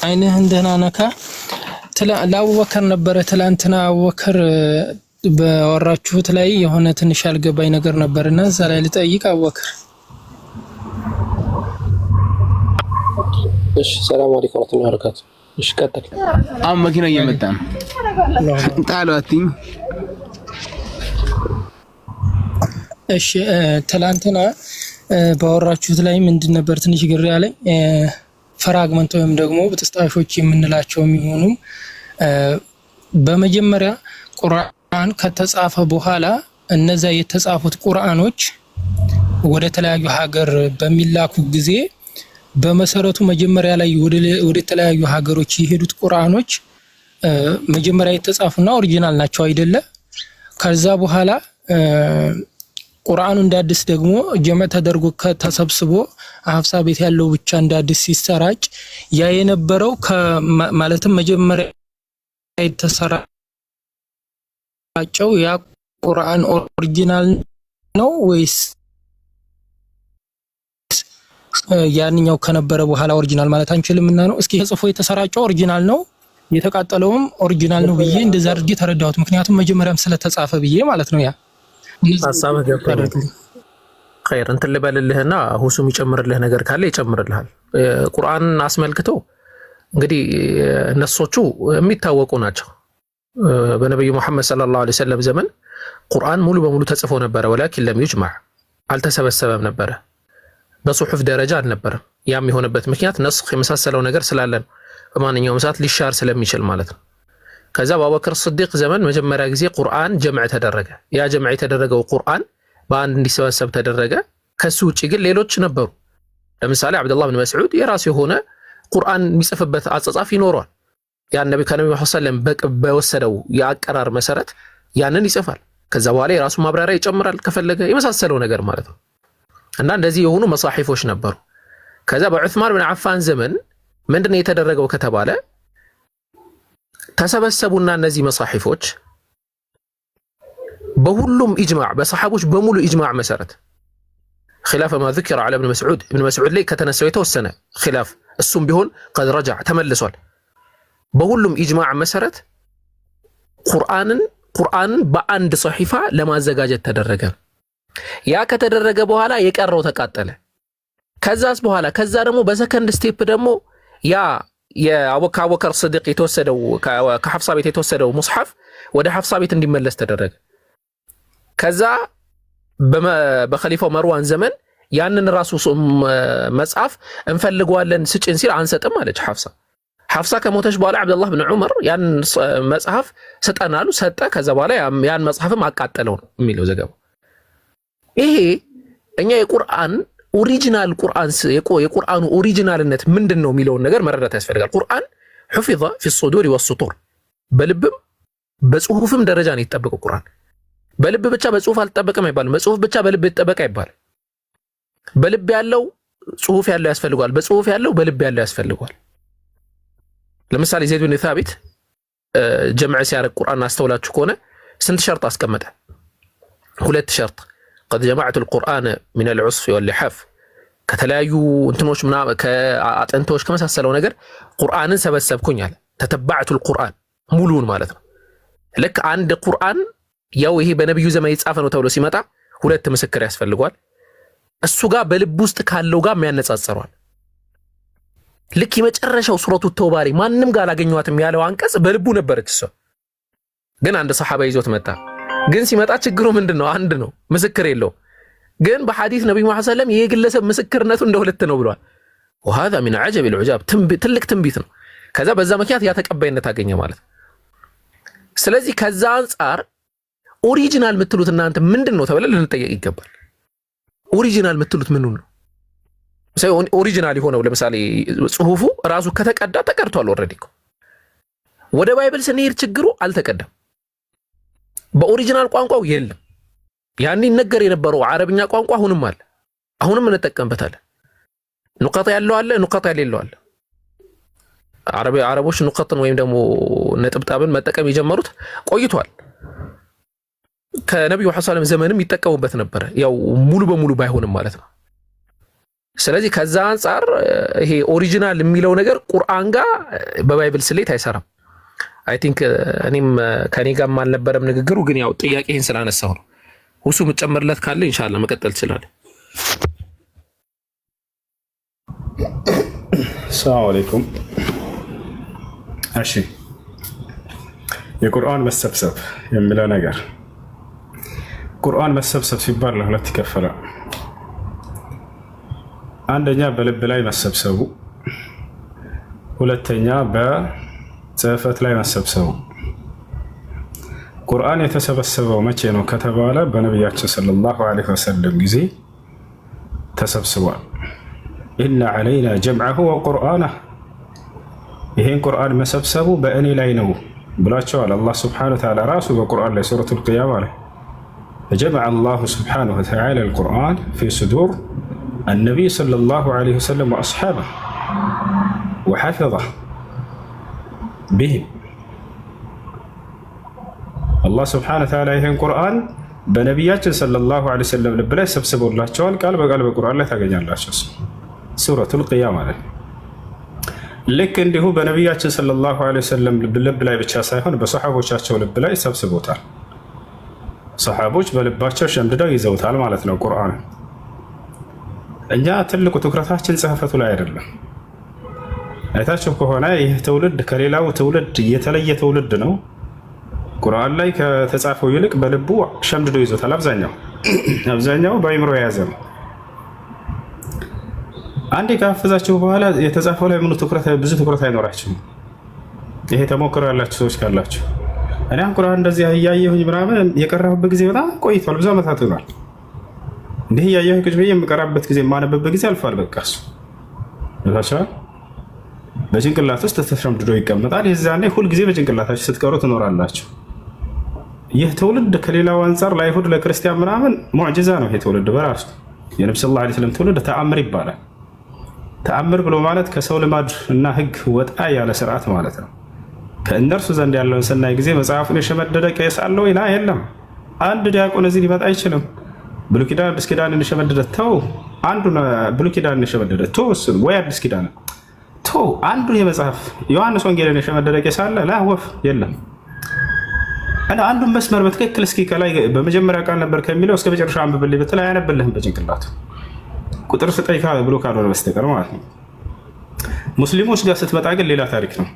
አይንህን ደህና ነካ። ለአቡበከር ነበረ ትላንትና አቡበከር በወራችሁት ላይ የሆነ ትንሽ ያልገባኝ ነገር ነበርና እዛ ላይ ልጠይቅ አቡበከር። እሺ ሰላም አለይኩም ወራህመቱላሂ ወበረካቱ። እሺ ቀጥል። አሁን መኪና እየመጣ ነው። ጣሏትኝ። እሺ ትላንትና ባወራችሁት ላይ ምንድን ነበር ትንሽ ግር ያለኝ ፍራግመንት ወይም ደግሞ በጥስጣሾች የምንላቸው የሚሆኑ በመጀመሪያ ቁርአን ከተጻፈ በኋላ እነዛ የተጻፉት ቁርአኖች ወደ ተለያዩ ሀገር በሚላኩ ጊዜ በመሰረቱ መጀመሪያ ላይ ወደ ተለያዩ ሀገሮች የሄዱት ቁርአኖች መጀመሪያ የተጻፉና ኦሪጂናል ናቸው አይደለ? ከዛ በኋላ ቁርአኑ እንዳዲስ ደግሞ ጀመዕ ተደርጎ ተሰብስቦ ሀፍሳ ቤት ያለው ብቻ እንዳዲስ ሲሰራጭ ያ የነበረው ማለትም መጀመሪያ የተሰራጨው ያ ቁርአን ኦሪጂናል ነው ወይስ ያንኛው ከነበረ በኋላ ኦሪጂናል ማለት አንችልምና ነው? እስኪ ተጽፎ የተሰራጨው ኦሪጂናል ነው የተቃጠለውም ኦሪጂናል ነው ብዬ እንደዛ አድርጌ ተረዳሁት። ምክንያቱም መጀመሪያም ስለተጻፈ ብዬ ማለት ነው። ያ ሐሳብህ ገባኝ። ኸይር እንትን ልበልልህና ሁሱም ይጨምርልህ ነገር ካለ ይጨምርልሃል። ቁርአን አስመልክቶ እንግዲህ እነሶቹ የሚታወቁ ናቸው። በነብዩ መሐመድ ሰለላሁ ዐለይሂ ወሰለም ዘመን ቁርአን ሙሉ በሙሉ ተጽፎ ነበረ። ወላኪን ለም ይጅማዕ አልተሰበሰበም ነበረ። በጽሁፍ ደረጃ አልነበረም። ያም የሆነበት ምክንያት ነስኽ የመሳሰለው ነገር ስላለ ነው። በማንኛውም ሰዓት ሊሻር ስለሚችል ማለት ነው። ከዛ በአቡበክር ስዲቅ ዘመን መጀመሪያ ጊዜ ቁርአን ጀምዕ ተደረገ። ያ ጀምዕ የተደረገው ቁርአን በአንድ እንዲሰበሰብ ተደረገ። ከሱ ውጪ ግን ሌሎች ነበሩ። ለምሳሌ አብዱላህ ብን መስዑድ የራሱ የሆነ ቁርአን የሚጽፍበት አጻጻፍ ይኖረዋል። ያን ነብዩ ከነብዩ ሰለላሁ በወሰደው የአቀራር መሰረት ያንን ይጽፋል። ከዛ በኋላ የራሱ ማብራሪያ ይጨምራል ከፈለገ የመሳሰለው ነገር ማለት ነው። እና እንደዚህ የሆኑ መሳሒፎች ነበሩ። ከዛ በዑስማን ብን አፋን ዘመን ምንድነው የተደረገው ከተባለ ተሰበሰቡና እነዚህ መሳሒፎች በሁሉም ኢጅማዕ በሰሓቦች በሙሉ ኢጅማዕ መሰረት ኺላፍ ማ ذكر على ابن مسعود ላይ ከተነሳው የተወሰነ ኺላፍ እሱም ቢሆን قد رجع ተመልሷል። በሁሉም ኢጅማዕ መሰረት ቁርአንን በአንድ ሰሒፋ ለማዘጋጀት ተደረገ። ያ ከተደረገ በኋላ የቀረው ተቃጠለ። ከዛስ በኋላ ከዛ ደግሞ በሰከንድ ስቴፕ ደግሞ ያ የአቡበከር ስዲቅ የተወሰደው ከሐፍሳ ቤት የተወሰደው ሙስሐፍ ወደ ሐፍሳ ቤት እንዲመለስ ተደረገ። ከዛ በኸሊፋው መርዋን ዘመን ያንን ራሱ መጽሐፍ እንፈልገዋለን ስጭን ሲል አንሰጥም አለች ሐፍሳ። ሐፍሳ ከሞተች በኋላ አብዱላህ ብን ዑመር ያን መጽሐፍ ስጠናሉ ሰጠ። ከዛ በኋላ ያን መጽሐፍም አቃጠለው ነው የሚለው ዘገባው። ይሄ እኛ የቁርአን ኦሪጂናል የቁርአኑ ኦሪጂናልነት ምንድነው የሚለውን ነገር መረዳት ያስፈልጋል። ቁርአን حفظ في الصدور والسطور በልብም በጽሁፍም ደረጃ ነው የተጠበቀው። ቁርአን በልብ ብቻ በጽሁፍ አልተጠበቀም አይባልም። በጽሁፍ ብቻ በልብ የተጠበቀ አይባልም። በልብ ያለው ጽሁፍ ያለው ያስፈልጋል። በጽሁፍ ያለው በልብ ያለው ያስፈልጋል። ለምሳሌ ዘይድ ብን ሳቢት ጀምዕ ሲያረግ ቁርአን አስተውላችሁ ከሆነ ስንት ሸርጥ አስቀመጠ? 2 ሸርጥ قد جمعت القرآن من العصف واللحاف ከተለያዩ እንትኖች ምናምን ከአጥንቶች ከመሳሰለው ነገር ቁርአንን ሰበሰብኩኝ አለ። ተተባዕቱ القرآن ሙሉውን ማለት ነው። ልክ አንድ ቁርአን ያው ይሄ በነብዩ ዘመን የተጻፈ ነው ተብሎ ሲመጣ 2 ምስክር ያስፈልጋል። እሱ ጋር በልብ ውስጥ ካለው ጋር የሚያነጻጽረዋል። ልክ የመጨረሻው ሱረቱ ተውባ ላይ ማንም ጋር አላገኘዋትም ያለው አንቀጽ በልቡ ነበረች እሷ። ግን አንድ ሰሃባ ይዞት መጣ። ግን ሲመጣ ችግሩ ምንድነው? አንድ ነው፣ ምስክር የለው። ግን በሐዲስ ነብዩ መሐመድ ሰለላሁ ዐለይሂ ወሰለም የግለሰብ ምስክርነቱ እንደ 2 ነው ብሏል። وهذا من عجب العجاب ትልቅ ትንቢት ነው። ከዛ በዛ ምክንያት ያ ተቀባይነት አገኘ ማለት ነው። ስለዚህ ከዛ አንፃር ኦሪጂናል የምትሉት እናንተ ምንድነው ተብለ ልንጠየቅ ይገባል። ኦሪጂናል የምትሉት ምን ነው? ኦሪጂናል የሆነው ለምሳሌ ጽሁፉ ራሱ ከተቀዳ ተቀድቷል ኦሬዲ። ወደ ባይብል ስንሄድ ችግሩ አልተቀዳም። በኦሪጂናል ቋንቋው የለም። ያን ይነገር የነበረው አረብኛ ቋንቋ አሁንም አለ። አሁንም እንጠቀምበታለን። ኑቀጣ ያለው አለ፣ ኑቀጣ የሌለው አለ። አረቦች ኑቀጥን ወይም ደግሞ ነጥብጣብን መጠቀም የጀመሩት ቆይቷል። ከነብዩ ሰለላሁ ዐለይሂ ወሰለም ዘመንም ይጠቀሙበት ነበር። ያው ሙሉ በሙሉ ባይሆንም ማለት ነው። ስለዚህ ከዛ አንጻር ይሄ ኦሪጂናል የሚለው ነገር ቁርአን ጋር በባይብል ስሌት አይሰራም። አይ ቲንክ እኔም ከኔ ጋርም አልነበረም ንግግሩ፣ ግን ያው ጥያቄህን ስላነሳው ነው። ሁሱ መጨመርለት ካለ ኢንሻአላህ መቀጠል ይችላል። ሰላም አለይኩም። እሺ የቁርአን መሰብሰብ የሚለው ነገር ቁርአን መሰብሰብ ሲባል ለሁለት ይከፈላል። አንደኛ በልብ ላይ መሰብሰቡ፣ ሁለተኛ በጽሕፈት ላይ መሰብሰቡ። ቁርአን የተሰበሰበው መቼ ነው ከተባለ በነቢያችን ሰለላሁ ዐለይሂ ወሰለም ጊዜ ተሰብስቧል። ኢነ ዐለይና ጀምዐሁ ወቁርአነህ፣ ይሄን ቁርአን መሰብሰቡ በእኔ ላይ ነው ብሏቸዋል አላህ ሱብሓነሁ ወተዓላ ራሱ በቁርአን ላይ ሱረቱል ቂያማ ላይ ፈጀመዐ አላሁ ሱብሓነሁ ወተዓላ አልቁርአን ፊ ሱዱር النبي صلى الله عليه وسلم وأصحابه وحفظه بهم الله سبحانه وتعالى يهن قرآن بنبيات صلى الله عليه وسلم لبلا سبسبوا الله شوال قال بقرآن لا تغني الله سورة القيامة لكن اللي هو بنبيات صلى الله عليه وسلم لبلا بتشاسايهون بصحابه شاشوا لبلا يسبسبوتال صحابوش بلباتشو شمددو يزوتال مالتنا القرآن እኛ ትልቁ ትኩረታችን ጽሕፈቱ ላይ አይደለም። አይታችሁ ከሆነ ይህ ትውልድ ከሌላው ትውልድ የተለየ ትውልድ ነው። ቁርአን ላይ ከተጻፈው ይልቅ በልቡ ሸምድዶ ይዞታል። አብዛኛው በአይምሮ የያዘ ነው። አንዴ ካፈዛችሁ በኋላ የተጻፈው ላይ ብዙ ትኩረት አይኖራችሁም። ይሄ ተሞክሮ ያላችሁ ሰዎች ካላችሁ እኔ ቁርአን እንደዚህ እያየሁኝ ምናምን የቀረሁበት ጊዜ በጣም ቆይቷል፣ ብዙ ዓመታት ሆኗል። እንዲህ እያየሁ ቁጭ ብዬ የምቀራበት ጊዜ የማነበበት ጊዜ አልፏል። በቃ እሱ በጭንቅላት ውስጥ ተሸምድዶ ይቀመጣል። የዛኔ ሁልጊዜ በጭንቅላታችሁ ስትቀሩ ትኖራላችሁ። ይህ ትውልድ ከሌላው አንጻር ለአይሁድ ለክርስቲያን ምናምን ሙዕጅዛ ነው። ይሄ ትውልድ በራሱ የነቢ ሰለላሁ ዐለይሂ ወሰለም ትውልድ ተአምር ይባላል። ተአምር ብሎ ማለት ከሰው ልማድ እና ሕግ ወጣ ያለ ስርዓት ማለት ነው። ከእነርሱ ዘንድ ያለውን ስናይ ጊዜ መጽሐፉን የሸመደደ ቄስ አለ ወይ? የለም። አንድ ዲያቆን እዚህ ሊመጣ አይችልም። ብሉይ ኪዳን አዲስ ኪዳን እንሸመደደ ተው፣ አንዱን ብሉይ ኪዳን እንሸመደደ ተው፣ እሱን ወይ አዲስ ኪዳን ተው፣ አንዱን የመጽሐፍ ዮሐንስ ወንጌልን የሸመደደ ቄስ አለ? ላወፍ የለም። እና አንዱን መስመር በትክክል እስኪ ከላይ በመጀመሪያ ቃል ነበር ከሚለው እስከ መጨረሻ አንብብልኝ ብትል አያነብልህም በጭንቅላቱ ቁጥር ስጠኝ ብሎ ካልሆነ በስተቀር ማለት ነው። ሙስሊሞች ጋር ስትመጣ ግን ሌላ ታሪክ ነው።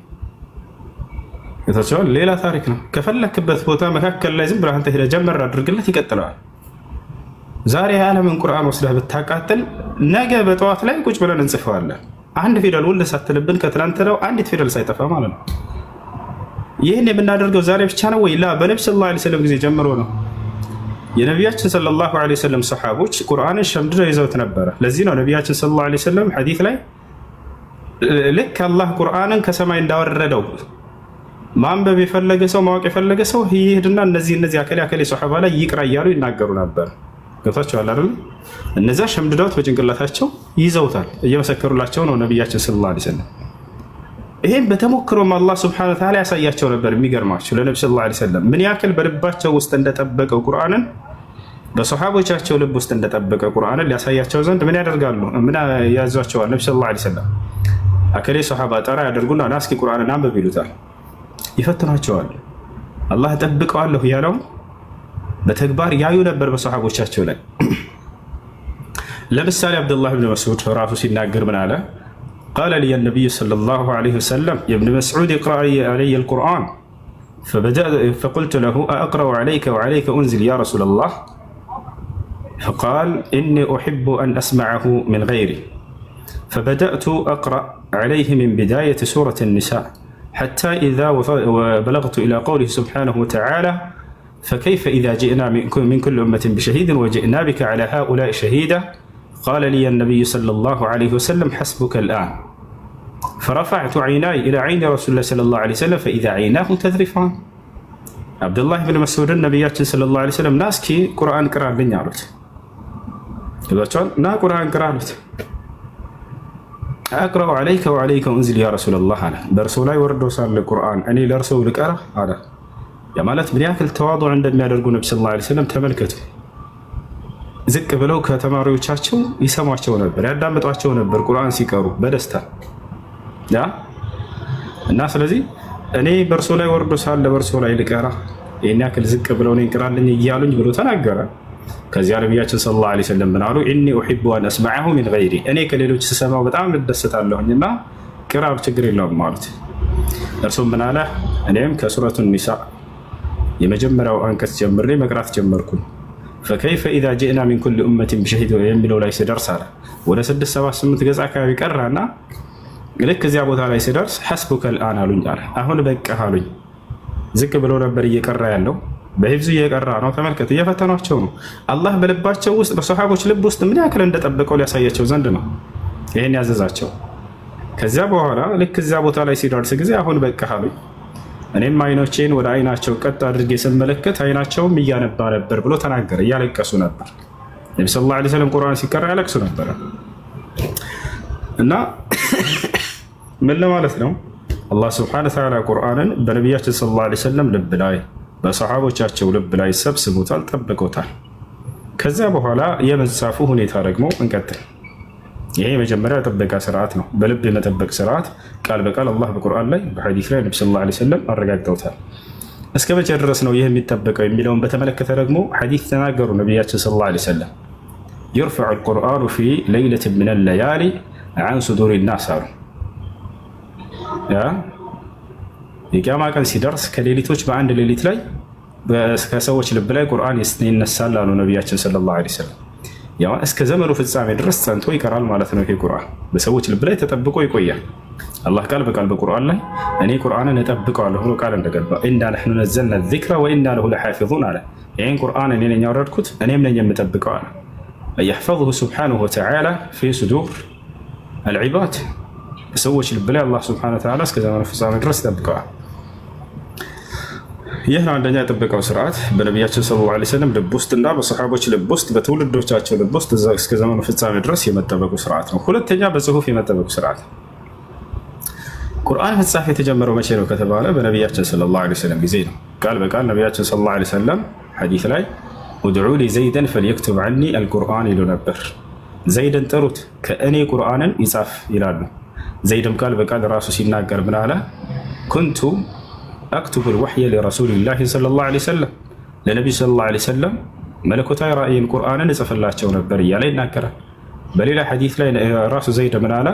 የታቸዋል ሌላ ታሪክ ነው። ከፈለክበት ቦታ መካከል ላይ ዝም ብለህ አንተ ሄደህ ጀመር አድርግለት ይቀጥለዋል። ዛሬ የዓለምን ቁርአን ወስደህ ብታቃጥል ነገ በጠዋት ላይ ቁጭ ብለን እንጽፈዋለን። አንድ ፊደል ውልህ ሳትልብን ከትናንት ነው አንዲት ፊደል ሳይጠፋ ማለት ነው። ይህን የምናደርገው ዛሬ ብቻ ነው ወይ? ላ በነቢ ሰለላሁ ዐለይሂ ወሰለም ጊዜ ጀምሮ ነው። የነቢያችን ሰለላሁ ዐለይሂ ወሰለም ሰሓቦች ቁርአንን ሸምድደው ይዘውት ነበረ። ለዚህ ነው ነቢያችን ሰለላሁ ዐለይሂ ወሰለም ሐዲስ ላይ ልክ አላህ ቁርአንን ከሰማይ እንዳወረደው ማንበብ የፈለገ ሰው ማወቅ የፈለገ ሰው ይሄድና እነዚህ አከሌ ሰሓባ ላይ ይቅራ እያሉ ይናገሩ ነበር። ገብታችኋል አይደል? እነዛ ሸምድደውት በጭንቅላታቸው ይዘውታል። እየመሰከሩላቸው ነው ነቢያችን ሰለላሁ ዐለይሂ ወሰለም። ይሄን በተሞክሮም አላህ ሱብሓነሁ ወተዓላ ያሳያቸው ነበር። የሚገርማቸው ለነብዩ ሰለላሁ ዐለይሂ ወሰለም ምን ያክል በልባቸው ውስጥ እንደጠበቀው ቁርአንን በሰሓቦቻቸው ልብ ውስጥ እንደጠበቀ ቁርአንን ሊያሳያቸው ዘንድ ምን ያደርጋሉ? ምን ያዟቸዋል? ነብዩ ሰለላሁ ዐለይሂ ወሰለም አከሌ ሰሓባ ጠራ ያደርጉና ና እስኪ ቁርአንን አንብብ ይሉታል። ይፈትኗቸዋል። አላህ ጠብቀዋለሁ ያለው በተግባር ያዩ ነበር በሰሓቦቻቸው ላይ። ለምሳሌ አብዱላህ ብን መስዑድ ራሱ ሲናገር ምን አለ? ቃለ ሊየ ነቢዩ ሰለላሁ ዐለይሂ ወሰለም የብን መስዑድ እቅረእ ዐለየ አልቁርአን ፈቁልቱ ለሁ አቅረኡ ዐለይከ ወዐለይከ ኡንዚል ያ ረሱለላህ ፈቃል ኢኒ ኡሒቡ አን አስመዐሁ ሚን ገይሪ ፈበደእቱ አቅረእ ዐለይህ ሚን ቢዳየት ሱረት ኒሳ حتى إذا بلغت إلى قوله سبحانه وتعالى فكيف إذا جئنا من كل أمة بشهيد وجئنا بك على هؤلاء شهيدا قال لي النبي صلى الله عليه وسلم حسبك الآن فرفعت عيناي إلى عين رسول الله صلى الله عليه وسلم فإذا عيناه تذرفان عبد الله بن مسعود النبي صلى الله عليه وسلم ناسكي قرآن قرآن بن يعرض نا قرآن قرآن أقرأ عليك وعليك أنزل يا رسول الله على برسولاي وردو صار القرآن أني لرسولك أرى هذا يا مالت من ياكل تواضع عند ما يدرقون النبي صلى الله عليه وسلم تملكته ዝቅ ብለው ከተማሪዎቻቸው ይሰሟቸው ነበር፣ ያዳምጧቸው ነበር ቁርአን ሲቀሩ በደስታ እና ስለዚህ እኔ በእርሶ ላይ ወርዶ ሳለ በእርሶ ላይ ልቀራ ይህን ያክል ዝቅ ብለው እኔን ቅራልኝ እያሉኝ ብሎ ተናገረ። ከዚያ ነቢያችን ሰለላሁ ዐለይሂ ወሰለም ምን አሉ? ኢኒ ኡሒቡ አን አስመዐሁ ሚን ገይሪ፣ እኔ ከሌሎች ስሰማው በጣም እደሰታለሁኝ እና ቅራ ችግር የለውም አሉት። እርሱም ምን አለ? እኔም ከሱረቱ ኒሳ የመጀመሪያው አንቀጽ ጀምሬ መቅራት ጀመርኩኝ። ፈከይፈ ኢዛ ጂእና ሚን ኩሊ ኡመቲን ቢሸሂድ የሚለው ላይ ስደርስ አለ ወደ 678 ገጽ አካባቢ ቀራና ልክ እዚያ ቦታ ላይ ስደርስ ሐስቡከ አልአን አሉኝ አለ። አሁን በቃ አሉኝ። ዝቅ ብሎ ነበር እየቀራ ያለው፣ በሂፍዙ እየቀራ ነው። ተመልከት፣ እየፈተኗቸው ነው። አላህ በልባቸው ውስጥ በሰሓቦች ልብ ውስጥ ምን ያክል እንደጠበቀው ሊያሳያቸው ዘንድ ነው ይህን ያዘዛቸው። ከዚያ በኋላ ልክ እዚያ ቦታ ላይ ሲደርስ ጊዜ አሁን በቃ አሉኝ። እኔም አይኖቼን ወደ አይናቸው ቀጥ አድርጌ ስመለከት አይናቸውም እያነባ ነበር ብሎ ተናገረ። እያለቀሱ ነበር። ነቢ ሰለላሁ ዐለይሂ ወሰለም ቁርአን ሲቀራ ያለቅሱ ነበረ እና ምን ለማለት ነው? አላህ ስብሐነሁ ወተዓላ ቁርአንን በነቢያችን ሰለላሁ ዐለይሂ ወሰለም ልብ ላይ በሰሓቦቻቸው ልብ ላይ ሰብስቦታል፣ ጠብቆታል። ከዚያ በኋላ የመጻፉ ሁኔታ ደግሞ እንቀጥል። ይሄ የመጀመሪያ ጥበቃ ስርዓት ነው። በልብ የመጠበቅ ስርዓት ቃል በቃል አላህ በቁርአን ላይ በሐዲስ ላይ ነቢ ሰለላሁ ዐለይሂ ወሰለም አረጋግጠውታል። እስከ መቼ ድረስ ነው ይህ የሚጠበቀው የሚለውን በተመለከተ ደግሞ ሐዲስ ተናገሩ ነቢያችን ሰለላሁ ዐለይሂ ወሰለም። ይርፈዑ አልቁርአኑ ፊ ለይለትን ሚነ ለያሊ ዐን ሱዱሪ ናስ አሉ። የቂያማ ቀን ሲደርስ ከሌሊቶች በአንድ ሌሊት ላይ ከሰዎች ልብ ላይ ቁርአን ይነሳል አሉ ነቢያችን ሰለላሁ ዐለይሂ ወሰለም። ያው እስከ ዘመኑ ፍጻሜ ድረስ ጸንቶ ይቀራል ማለት ነው። ይሄ ቁርአን በሰዎች ልብ ላይ ተጠብቆ ይቆያል። አላህ ቃል በቃል በቁርአን ላይ እኔ ቁርአንን እጠብቀዋለሁ ብሎ ቃል እንደገባ ኢና ነሕኑ ነዘልና ዚክረ ወኢና ለሁ ለሓፊዙን አለ። ይህን ቁርአን እኔ ነኝ ያወረድኩት እኔም ነኝ የምጠብቀው አለ። የሕፈዙሁ ሱብሓነሁ ወተዓላ ፊ ሱዱር አልዒባድ፣ በሰዎች ልብ ላይ አላህ ሱብሓነሁ ወተዓላ እስከ ዘመኑ ፍጻሜ ድረስ ይጠብቀዋል። ይህ ነው አንደኛ የጠበቀው ስርዓት በነቢያችን ሰለላሁ ዐለይሂ ወሰለም ልብ ውስጥ እና በሰሓቦች ልብ ውስጥ በትውልዶቻቸው ልብ ውስጥ እስከ ዘመኑ ፍጻሜ ድረስ የመጠበቁ ስርዓት ነው። ሁለተኛ በጽሁፍ የመጠበቁ ስርዓት። ቁርአን መጻፍ የተጀመረው መቼ ነው ከተባለ በነቢያችን ሰለላሁ ዐለይሂ ወሰለም ጊዜ ነው። ቃል በቃል ነቢያችን ሰለላሁ ዐለይሂ ወሰለም ሐዲስ ላይ ኡድዑ ሊ ዘይደን ፈልየክቱብ ዐኒ አልቁርአን ይሉ ነበር። ዘይድን ጥሩት ከእኔ ቁርአንን ይጻፍ ይላሉ። ዘይድም ቃል በቃል ራሱ ሲናገር ምን አለ? ኩንቱ አክቱቡ ልወሕየ ሊረሱሊላሂ ሰለላሁ ዐለይሂ ወሰለም፣ ለነቢዩ ሰለላሁ ዐለይሂ ወሰለም መለኮታዊ ራእይን ቁርአንን እጽፍላቸው ነበር እያለ ይናገራል። በሌላ ሐዲስ ላይ ራሱ ዘይድ ምን አለ?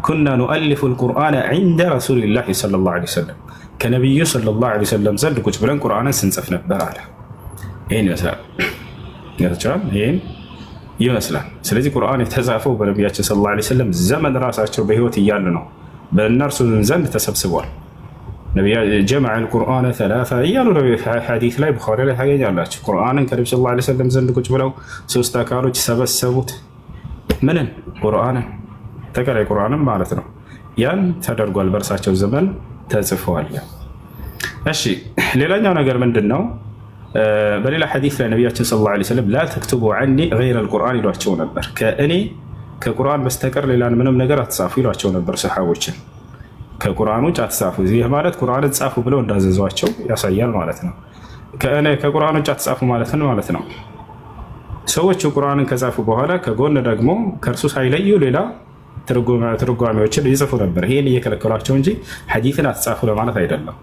ኩና ኑአሊፉ ልቁርአነ ዒንደ ረሱሊላሂ ሰለላሁ ዐለይሂ ወሰለም፣ ከነቢዩ ሰለላሁ ዐለይሂ ወሰለም ዘንድ ቁጭ ብለን ቁርአንን ስንጽፍ ነበር አለ። ይህን ይመስላል። ይህን ይመስላል። ስለዚህ ቁርአን የተጻፈው በነቢያችን ሰለላሁ ዐለይሂ ወሰለም ዘመን ራሳቸው በህይወት እያሉ ነው። በእነርሱ ዘንድ ተሰብስቧል። ጀመዐ አልቁርአነ ሰላሳ እያሉ ሐዲስ ላይ ቡኻሪ ላይ ታገኛላችሁ። ቁርአንን ከነቢ ሰለላሁ ዐለይሂ ወሰለም ዘንድ ቁጭ ብለው ሶስት አካሎች ሰበሰቡት። ምንን? ቁርአንን፣ ተቀላይ ቁርአንን ማለት ነው። ያን ተደርጓል፣ በእርሳቸው ዘመን ተጽፈዋል። እሺ ሌላኛው ነገር ምንድን ነው? በሌላ ሐዲስ ላይ ነቢያችን ሰለላሁ ዐለይሂ ወሰለም ላ ተክቱቡ ዐኒ ገይረ አልቁርአን ይሏቸው ነበር። ከእኔ ከቁርአን በስተቀር ሌላን ምንም ነገር አትጻፉ ይሏቸው ነበር ሰሓቦችን። ከቁርአን ውጭ አትጻፉ። ይህ ማለት ቁርአንን ጻፉ ብለው እንዳዘዟቸው ያሳያል ማለት ነው። ከቁርአን ውጭ አትጻፉ ማለት ነው። ሰዎቹ ቁርአንን ከጻፉ በኋላ ከጎን ደግሞ ከእርሱ ሳይለዩ ሌላ ትርጓሜዎችን ይጽፉ ነበር። ይህን እየከለከሏቸው እንጂ ሐዲትን አትጻፉ ለማለት አይደለም።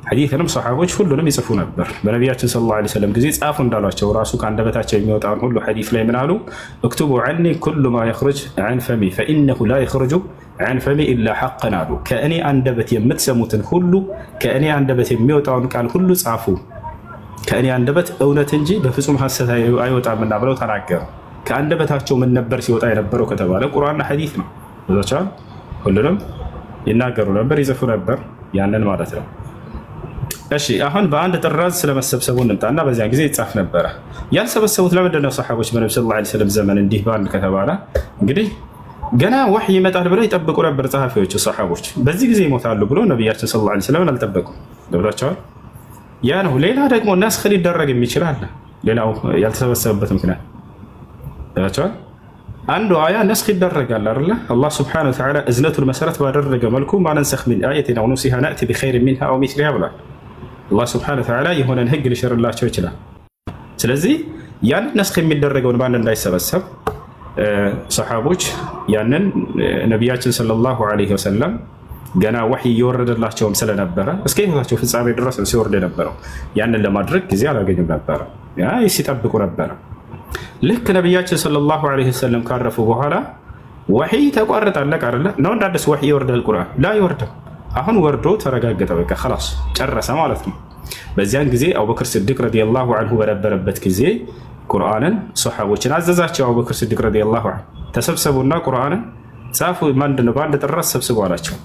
ሐዲትንም ሰሓቦች ሁሉንም ይጽፉ ነበር። በነቢያችን ሰለላሁ ዐለይሂ ወሰለም ጊዜ ጻፉ እንዳሏቸው ራሱ ከአንደበታቸው የሚወጣውን ሁሉ ሐዲስ ላይ ምን አሉ? እክቱቡ ዐኒ ኩሉ ማ የኽሩጅ ዐን ፈሚ ፈኢነሁ ላ የኽሩጁ ዐን ፈሚ ኢላ ሐቀን አሉ። ከእኔ አንደበት የምትሰሙትን ሁሉ ከእኔ አንደበት የሚወጣውን ቃል ሁሉ ጻፉ፣ ከእኔ አንደበት እውነት እንጂ በፍጹም ሐሰት አይወጣምና ብለው ተናገሩ። ከአንደበታቸው ምን ነበር ሲወጣ የነበረው ከተባለ ቁርአንና ሐዲስ ነው። ብዙዎቻን ሁሉንም ይናገሩ ነበር፣ ይጽፉ ነበር። ያንን ማለት ነው። እሺ አሁን በአንድ ጥራዝ ስለመሰብሰቡ እንምጣና በዚያን ጊዜ ይጻፍ ነበረ። ያልሰበሰቡት ለምንድን ነው? ሰሓቦች በነቢ ሰለላሁ ዐለይሂ ወሰለም ዘመን እንዲህ በአንድ ከተባለ እንግዲህ ገና ወሕይ ይመጣል ብለው ይጠብቁ ነበር ጸሐፊዎቹ ሰሓቦች። በዚህ ጊዜ ይሞታሉ ብሎ ነቢያችን ሰለላሁ ዐለይሂ ወሰለም አልጠበቁም። ገብቷቸዋል? ያ ነው። ሌላ ደግሞ ነስኽ ሊደረግ የሚችል አለ። ሌላው ያልተሰበሰበበት ምክንያት ገብቷቸዋል? አንዱ አያ ነስኽ ይደረጋል አይደለ? አላህ ሱብሓነሁ ወተዓላ እዝነቱን መሰረት ባደረገ መልኩ ማ ነንሰኽ ሚን አየቲን አው ኑንሲሃ ነእቲ ቢኸይሪን ሚንሃ አው ሚስሊሃ ብሏል። አላህ ሱብሓነሁ ወተዓላ የሆነን ህግ ሊሽርላቸው ይችላል። ስለዚህ ያንን ነስኽ የሚደረገውን ባንድ እንዳይሰበሰብ ሰሓቦች ያንን ነቢያችን ሰለላሁ ዐለይሂ ወሰለም ገና ወሕይ እየወረደላቸውም ስለነበረ እስከ ሕይወታቸው ፍጻሜ ድረስ ሲወርድ የነበረው ያንን ለማድረግ ጊዜ አላገኙም ነበረ፣ ሲጠብቁ ነበረ። ልክ ነቢያችን ሰለላሁ ዐለይሂ ወሰለም ካረፉ በኋላ ወሕይ ተቋረጠ። አለቀ አይደለ? ነው እንደ አዲስ ወሕይ ይወርዳል ቁርአን? ላ ይወርድም። አሁን ወርዶ ተረጋገጠ፣ በቃ ኸላስ ጨረሰ ማለት ነው። በዚያን ጊዜ አቡበክር ስዲቅ ረዲየላሁ ዐንሁ በነበረበት ጊዜ ቁርአንን ሰሓቦችን አዘዛቸው። አቡበክር ስዲቅ ረዲየላሁ ዐንሁ ተሰብሰቡና ቁርአንን ጻፉ፣ ምንድነው በአንድ ጥራዝ ሰብስቡ አላቸው።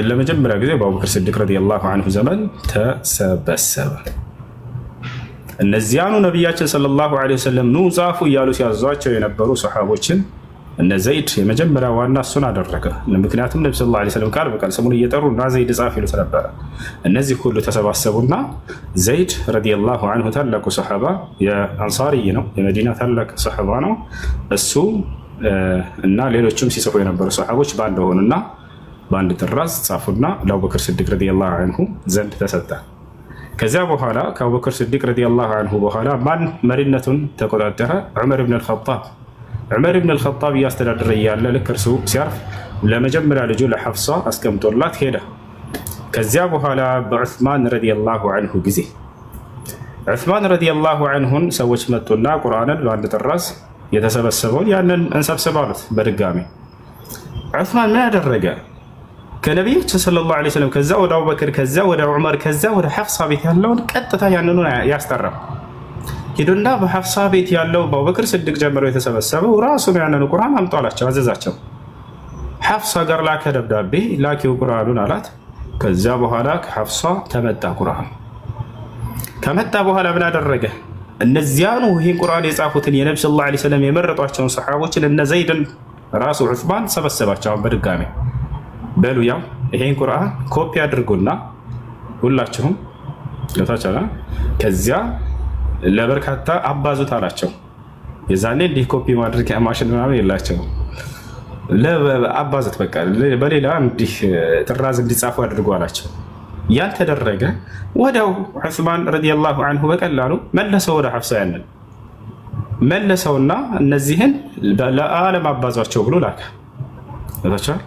ለመጀመሪያ ጊዜ በአቡበክር ስዲቅ ረዲየላሁ ዐንሁ ዘመን ተሰበሰበ። እነዚያኑ ነቢያችን ሰለላሁ ዐለይሂ ወሰለም ኑ ጻፉ እያሉ ሲያዟቸው የነበሩ ሰሓቦችን እነ ዘይድ የመጀመሪያ ዋና እሱን አደረገ። ምክንያቱም ነቢ ሰለላሁ ዐለይሂ ወሰለም ቃል በቃል ስሙን እየጠሩ እና ዘይድ ጻፍ ይሉት ነበረ። እነዚህ ሁሉ ተሰባሰቡና ዘይድ ረዲየላሁ ዐንሁ ታላቁ ሰሓባ የአንሳርይ ነው፣ የመዲና ታላቅ ሰሓባ ነው። እሱ እና ሌሎችም ሲጽፉ የነበሩ ሰሓቦች በአንድ ሆኑና በአንድ ጥራዝ ጻፉና ለአቡበክር ስዲቅ ረዲየላሁ ዐንሁ ዘንድ ተሰጠ። ከዚያ በኋላ ከአቡበክር ስዲቅ ረዲየላሁ ዐንሁ በኋላ ማን መሪነቱን ተቆጣጠረ? ዑመር ብን አልኸጣብ። ዑመር ብን አልኸጣብ እያስተዳደረ እያለ ልክ እርሱ ሲያርፍ ለመጀመሪያ ልጁ ለሐፍሳ አስቀምጦላት ሄደ። ከዚያ በኋላ በዑስማን ረዲየላሁ ዐንሁ ጊዜ ዑስማን ረዲየላሁ ዐንሁን ሰዎች መጡና ቁርአንን በአንድ ጥራዝ የተሰበሰበውን ያንን እንሰብስብ አሉት። በድጋሚ ዑስማን ምን ያደረገ? ከነቢያችን ሰለላሁ ዐለይሂ ወሰለም ከዛ ወደ አቡበክር ከዛ ወደ ዑመር ከዛ ወደ ሐፍሳ ቤት ያለውን ቀጥታ ያንኑ ያስጠራው። ሂዱና በሐፍሳ ቤት ያለው በአቡበክር ስዲቅ ጀምሮ የተሰበሰበው ራሱን ያንኑ ቁርአን አምጡ አላቸው፣ አዘዛቸው። ሐፍሳ ጋር ላከ ደብዳቤ፣ ላኪው ቁርአኑን አላት። ከዚያ በኋላ ከሐፍሳ ተመጣ ቁርአን። ከመጣ በኋላ ምን አደረገ? እነዚያኑ ይህን ቁርአን የጻፉትን የነቢ ሰለላሁ ዐለይሂ ወሰለም የመረጧቸውን ሰሓቦችን እነ ዘይድን ራሱ ዑስማን ሰበሰባቸው በድጋሚ። በሉ ያው ይሄን ቁርአን ኮፒ አድርጉና ሁላችሁም ለታቻላ ከዚያ ለበርካታ አባዙት አላቸው። የዛኔ እንዲህ ኮፒ ማድረግ ማሽን ምናምን የላቸው፣ ለአባዙት በቃ በሌላ እንዲህ ጥራዝ እንዲጻፉ አድርጉ አላቸው። ያን ተደረገ። ወዲያው ዑስማን ረዲየላሁ ዐንሁ በቀላሉ መለሰው ወደ ሐፍሳ፣ ያንን መለሰውና እነዚህን ለዓለም አባዟቸው ብሎ ላከ። ለታቻላ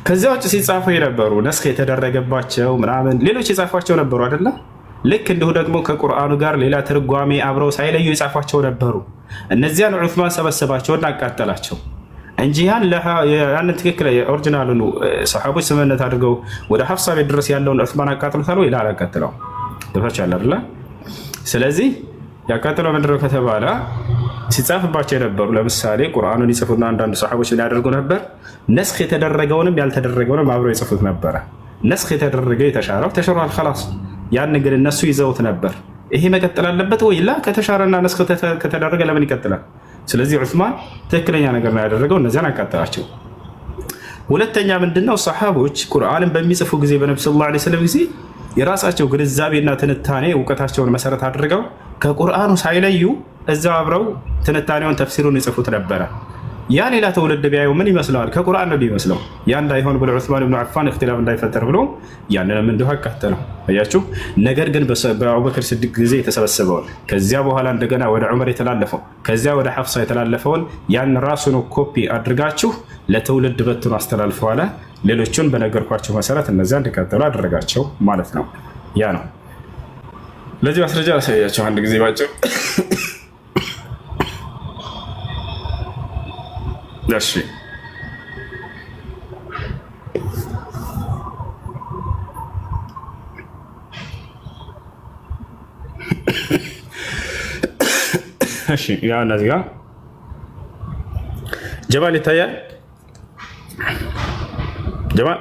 ከዚያ ውጭ ሲጻፉ የነበሩ ነስኽ የተደረገባቸው ምናምን ሌሎች የጻፏቸው ነበሩ አይደለ? ልክ እንዲሁ ደግሞ ከቁርአኑ ጋር ሌላ ትርጓሜ አብረው ሳይለዩ የጻፏቸው ነበሩ። እነዚያን ዑስማን ሰበሰባቸውና አቃጠላቸው እንጂ ያንን ትክክል ኦሪጂናሉን ሰሓቦች ስምምነት አድርገው ወደ ሐፍሳ ቤት ድረስ ያለውን ዑስማን አቃጥሎታል ወይ? አላቃጥለው ደፋቻል አይደለ? ስለዚህ ያቃጥለው ምንድነው ከተባለ ሲጻፍባቸው የነበሩ ለምሳሌ ቁርአኑን ይጽፉና አንዳንድ ሰሓቦች ምን ያደርጉ ነበር? ነስኽ የተደረገውንም ያልተደረገውንም አብረው ይጽፉት ነበረ። ነስኽ የተደረገ የተሻረው ተሽሯል ኸላስ። ያን ግን እነሱ ይዘውት ነበር። ይሄ መቀጠል አለበት ወይ? ላ ከተሻረና ነስኽ ከተደረገ ለምን ይቀጥላል? ስለዚህ ዑስማን ትክክለኛ ነገር ነው ያደረገው፣ እነዚያን አቃጠላቸው። ሁለተኛ ምንድነው? ሰሓቦች ቁርአንን በሚጽፉ ጊዜ በነቢ ሰለላሁ ዐለይሂ ወሰለም ጊዜ የራሳቸው ግንዛቤና ትንታኔ እውቀታቸውን መሰረት አድርገው ከቁርአኑ ሳይለዩ እዛው አብረው ትንታኔውን ተፍሲሩን ይጽፉት ነበረ። ያ ሌላ ትውልድ ቢያየው ምን ይመስለዋል? ከቁርአን ነው ቢመስለው። ያ እንዳይሆን ብሎ ዑስማን ብን አፋን እክትላፍ እንዳይፈጠር ብሎ ያንንም እንዲሁ አቃተለው። አያችሁ። ነገር ግን በአቡበክር ስዲቅ ጊዜ የተሰበሰበውን ከዚያ በኋላ እንደገና ወደ ዑመር የተላለፈው ከዚያ ወደ ሐፍሳ የተላለፈውን ያን ራሱን ኮፒ አድርጋችሁ ለትውልድ በትኑ አስተላልፈዋል። ሌሎቹን በነገርኳቸው መሰረት እነዚያ እንዲቀጥሉ አደረጋቸው ማለት ነው። ያ ነው። ለዚህ ማስረጃ ላሳያቸው አንድ ጊዜ ባጭሩ። እሺ እሺ ያ እነዚህ ጋር ጀማል ይታያል። ጀማል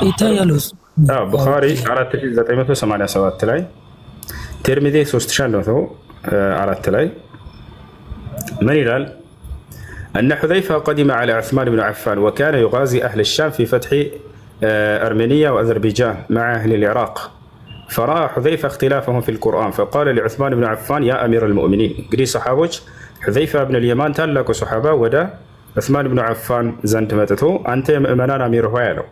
ይታያል። ቡኻሪ 4987 ላይ፣ ትርሚዚ 3104 ላይ من ይላል? أن حذيفة قدم على عثمان بن عفان وكان يغازي أهل الشام في فتح أرمينيا وأذربيجان مع أهل العراق، فرأى حذيفة اختلافهم في القرآن فقال لعثمان بن عفان يا أمير المؤمنين قري صحابوج حذيفة بن اليمان تلك صحابة ودا عثمان بن عفان زنت متته أنت مؤمنان أمير هوالو